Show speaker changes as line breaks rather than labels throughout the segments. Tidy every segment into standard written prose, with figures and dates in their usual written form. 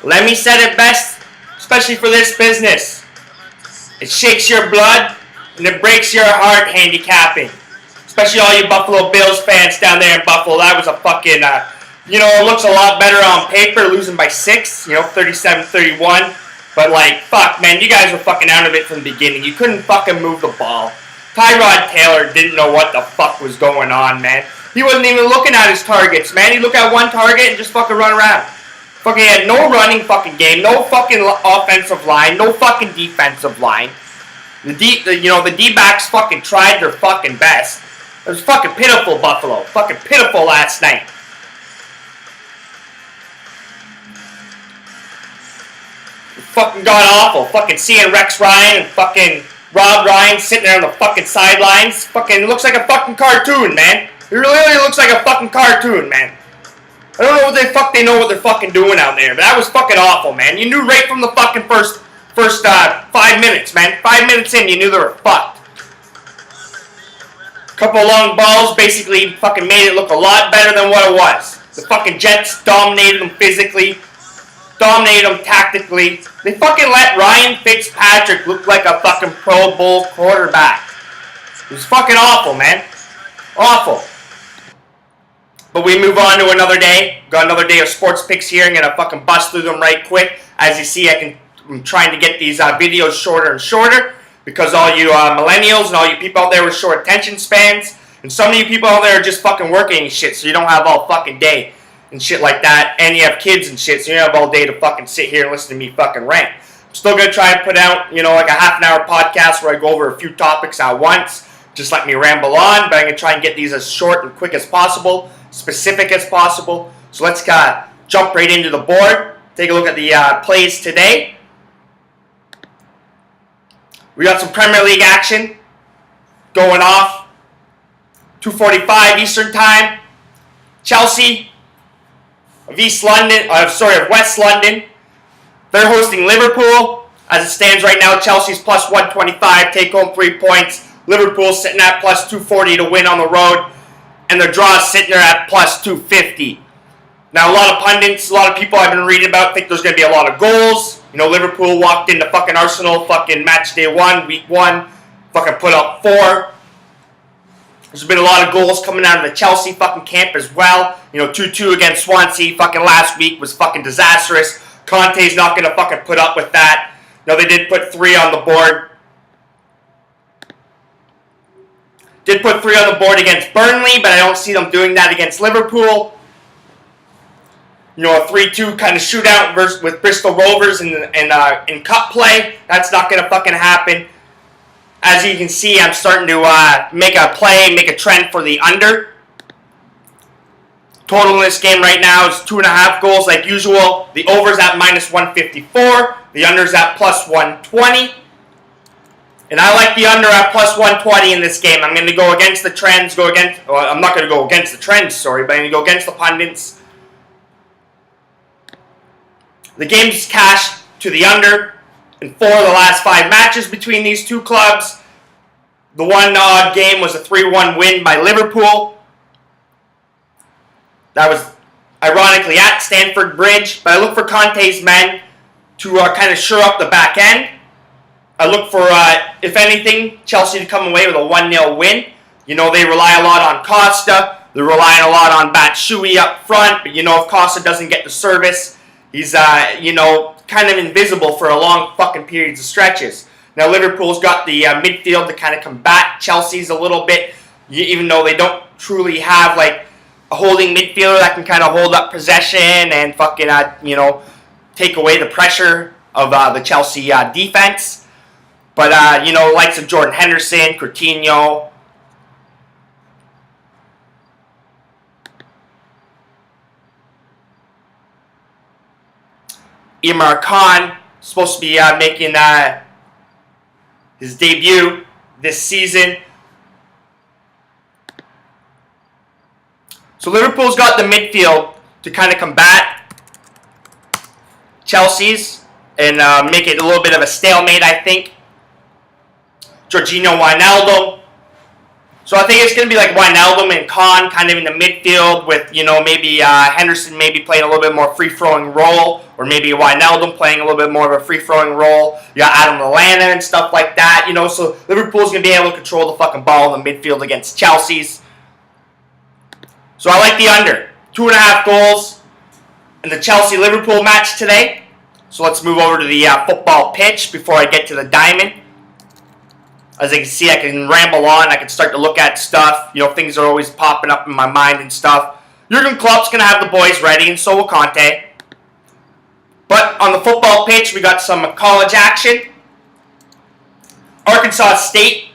Lemmy said it best, especially for this business. It shakes your blood and it breaks your heart, handicapping. Especially all you Buffalo Bills fans down there in Buffalo. That was a fucking, it looks a lot better on paper, losing by 6, 37-31. But, like, fuck, man, you guys were fucking out of it from the beginning. You couldn't fucking move the ball. Tyrod Taylor didn't know what the fuck was going on, man. He wasn't even looking at his targets, man. He'd look at one target and just fucking run around. Fucking had no running fucking game, no fucking offensive line, no fucking defensive line. The D-backs fucking tried their fucking best. It was fucking pitiful, Buffalo. Fucking pitiful last night. Fucking god-awful. Fucking seeing Rex Ryan and fucking Rob Ryan sitting there on the fucking sidelines. Fucking looks like a fucking cartoon, man. It really looks like a fucking cartoon, man. I don't know what they know what they're fucking doing out there, but that was fucking awful, man. You knew right from the fucking first 5 minutes, man. 5 minutes in, you knew they were fucked. Couple of long balls basically fucking made it look a lot better than what it was. The fucking Jets dominated them physically, dominated them tactically. They fucking let Ryan Fitzpatrick look like a fucking Pro Bowl quarterback. It was fucking awful, man. Awful. But we move on to another day. Got another day of sports picks here. I'm going to fucking bust through them right quick. As you see, I'm trying to get these videos shorter and shorter. Because all you millennials and all you people out there with short attention spans, and some of you people out there are just fucking working and shit, so you don't have all fucking day and shit like that, and you have kids and shit, so you don't have all day to fucking sit here and listen to me fucking rant. I'm still going to try and put out, like a half-an-hour podcast where I go over a few topics at once. Just let me ramble on, but I'm going to try and get these as short and quick as possible, specific as possible. So let's jump right into the board, take a look at the plays today. We got some Premier League action going off. 2:45 Eastern Time. Chelsea of West London. They're hosting Liverpool. As it stands right now, Chelsea's plus 125, take home 3 points. Liverpool's sitting at plus 240 to win on the road. And their draw is sitting there at plus 250. Now, a lot of pundits, a lot of people I've been reading about think there's going to be a lot of goals. Liverpool walked into fucking Arsenal fucking match day 1, week 1, fucking put up 4. There's been a lot of goals coming out of the Chelsea fucking camp as well. 2-2 against Swansea fucking last week was fucking disastrous. Conte's not going to fucking put up with that. They did put 3 on the board. Did put 3 on the board against Burnley, but I don't see them doing that against Liverpool. A 3-2 kind of shootout with Bristol Rovers in cup play. That's not going to fucking happen. As you can see, I'm starting to make a trend for the under. Total in this game right now is 2.5 goals like usual. The over's at minus 154. The under's at plus 120. And I like the under at plus 120 in this game. I'm going to go against the trends. I'm not going to go against the trends, sorry, but I'm going to go against the pundits. The game's cashed to the under in 4 of the last 5 matches between these two clubs. The one game was a 3-1 win by Liverpool. That was ironically at Stamford Bridge. But I look for Conte's men to kind of shore up the back end. I look for, if anything, Chelsea to come away with a 1-0 win. They rely a lot on Costa. They're relying a lot on Batshuayi up front. But, if Costa doesn't get the service, he's, kind of invisible for a long fucking periods of stretches. Now, Liverpool's got the midfield to kind of combat Chelsea's a little bit, even though they don't truly have, like, a holding midfielder that can kind of hold up possession and fucking, take away the pressure of the Chelsea defense. But, likes of Jordan Henderson, Coutinho, Imran Khan, supposed to be making his debut this season. So Liverpool's got the midfield to kind of combat Chelsea's and make it a little bit of a stalemate, I think. Jorginho Wijnaldum, So I think it's going to be like Wijnaldum and Kahn kind of in the midfield with, maybe Henderson maybe playing a little bit more free-throwing role, or maybe Wijnaldum playing a little bit more of a free-throwing role. You got Adam Lallana and stuff like that, so Liverpool's going to be able to control the fucking ball in the midfield against Chelsea's. So I like the under. 2.5 goals in the Chelsea-Liverpool match today. So let's move over to the football pitch before I get to the diamond. As you can see, I can ramble on. I can start to look at stuff. Things are always popping up in my mind and stuff. Jurgen Klopp's going to have the boys ready, and so will Conte. But on the football pitch, we got some college action. Arkansas State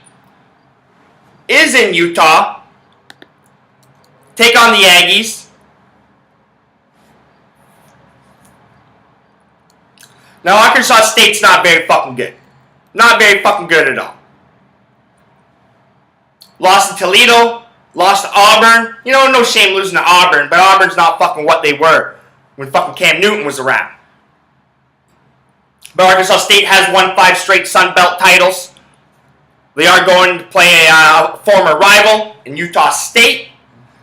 is in Utah. Take on the Aggies. Now, Arkansas State's not very fucking good. Not very fucking good at all. Lost to Toledo, lost to Auburn. No shame losing to Auburn, but Auburn's not fucking what they were when fucking Cam Newton was around. But Arkansas State has won 5 straight Sun Belt titles. They are going to play a former rival in Utah State.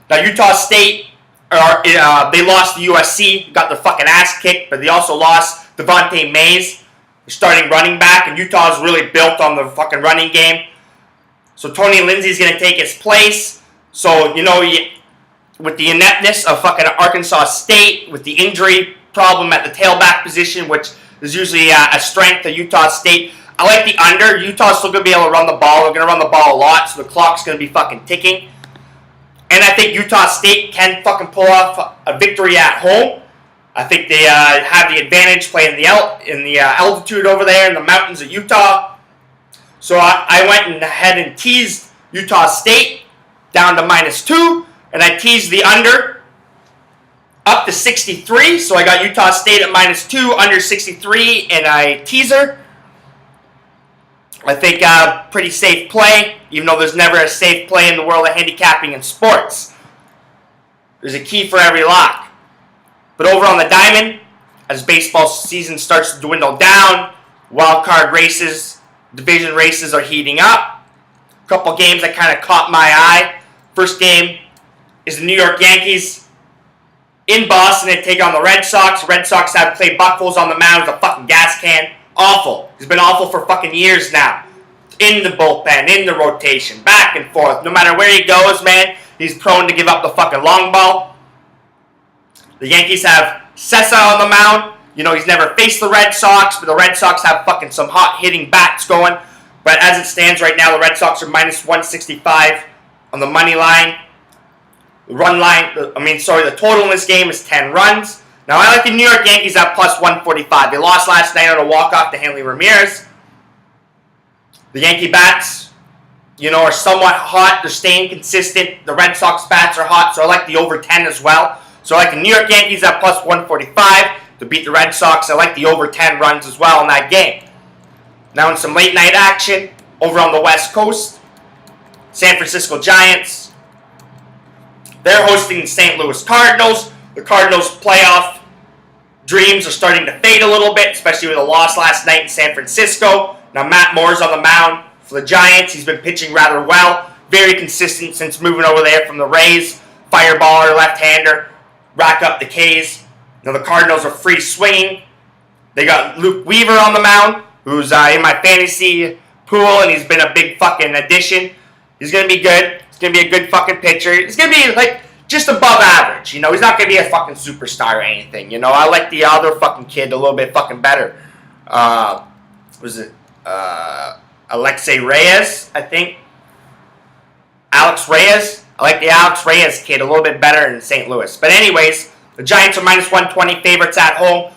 Now, Utah State, they lost to USC, got their fucking ass kicked, but they also lost Devontae Mays, the starting running back, and Utah's really built on the fucking running game. So Tony Lindsay's going to take his place. So, with the ineptness of fucking Arkansas State, with the injury problem at the tailback position, which is usually a strength of Utah State, I like the under. Utah's still going to be able to run the ball. They're going to run the ball a lot, so the clock's going to be fucking ticking. And I think Utah State can fucking pull off a victory at home. I think they have the advantage playing in the altitude over there in the mountains of Utah. So I went ahead and teased Utah State down to -2, and I teased the under up to 63. So I got Utah State at -2, under 63, and a teaser. I think pretty safe play, even though there's never a safe play in the world of handicapping in sports. There's a key for every lock. But over on the diamond, as baseball season starts to dwindle down, wild card races, division races are heating up. A couple games that kind of caught my eye. First game is the New York Yankees in Boston and take on the Red Sox. Red Sox have Clay Buchholz on the mound with a fucking gas can. Awful. He's been awful for fucking years now. In the bullpen, in the rotation, back and forth. No matter where he goes, man, he's prone to give up the fucking long ball. The Yankees have Sessa on the mound. He's never faced the Red Sox, but the Red Sox have fucking some hot hitting bats going. But as it stands right now, the Red Sox are -165 on the money line. The total in this game is 10 runs. Now, I like the New York Yankees at +145. They lost last night on a walk-off to Hanley Ramirez. The Yankee bats, are somewhat hot. They're staying consistent. The Red Sox bats are hot, so I like the over 10 as well. So I like the New York Yankees at +145. To beat the Red Sox. I like the over 10 runs as well in that game. Now in some late night action over on the West Coast, San Francisco Giants, they're hosting the St. Louis Cardinals. The Cardinals' playoff dreams are starting to fade a little bit, especially with a loss last night in San Francisco. Now Matt Moore's on the mound for the Giants. He's been pitching rather well. Very consistent since moving over there from the Rays. Fireballer, left-hander, rack up the Ks. Now the Cardinals are free swinging. They got Luke Weaver on the mound, who's in my fantasy pool, and he's been a big fucking addition. He's going to be good. He's going to be a good fucking pitcher. He's going to be like just above average. He's not going to be a fucking superstar or anything. I like the other fucking kid a little bit fucking better. Was it Alexei Reyes, I think? Alex Reyes. I like the Alex Reyes kid a little bit better in St. Louis. But anyways, the Giants are -120 favorites at home.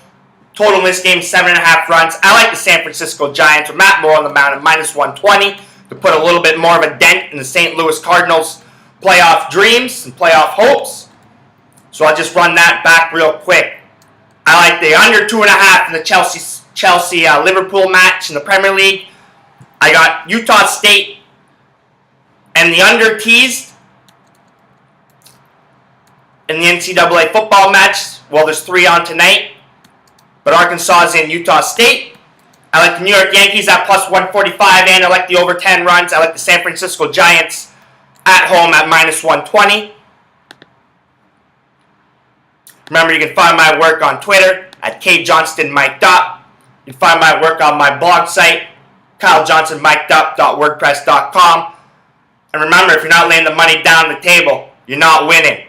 Total in this game, 7.5 runs. I like the San Francisco Giants with Matt Moore on the mound at -120 to put a little bit more of a dent in the St. Louis Cardinals' playoff dreams and playoff hopes. So I'll just run that back real quick. I like the under 2.5 in the Chelsea-Liverpool match in the Premier League. I got Utah State and the under teased in the NCAA football match. Well, there's 3 on tonight. But Arkansas is in Utah State. I like the New York Yankees at +145, and I like the over 10 runs. I like the San Francisco Giants at home at -120. Remember, you can find my work on Twitter at kjohnstonmikedup. You can find my work on my blog site, kylejohnsonmikedup.wordpress.com. And remember, if you're not laying the money down on the table, you're not winning.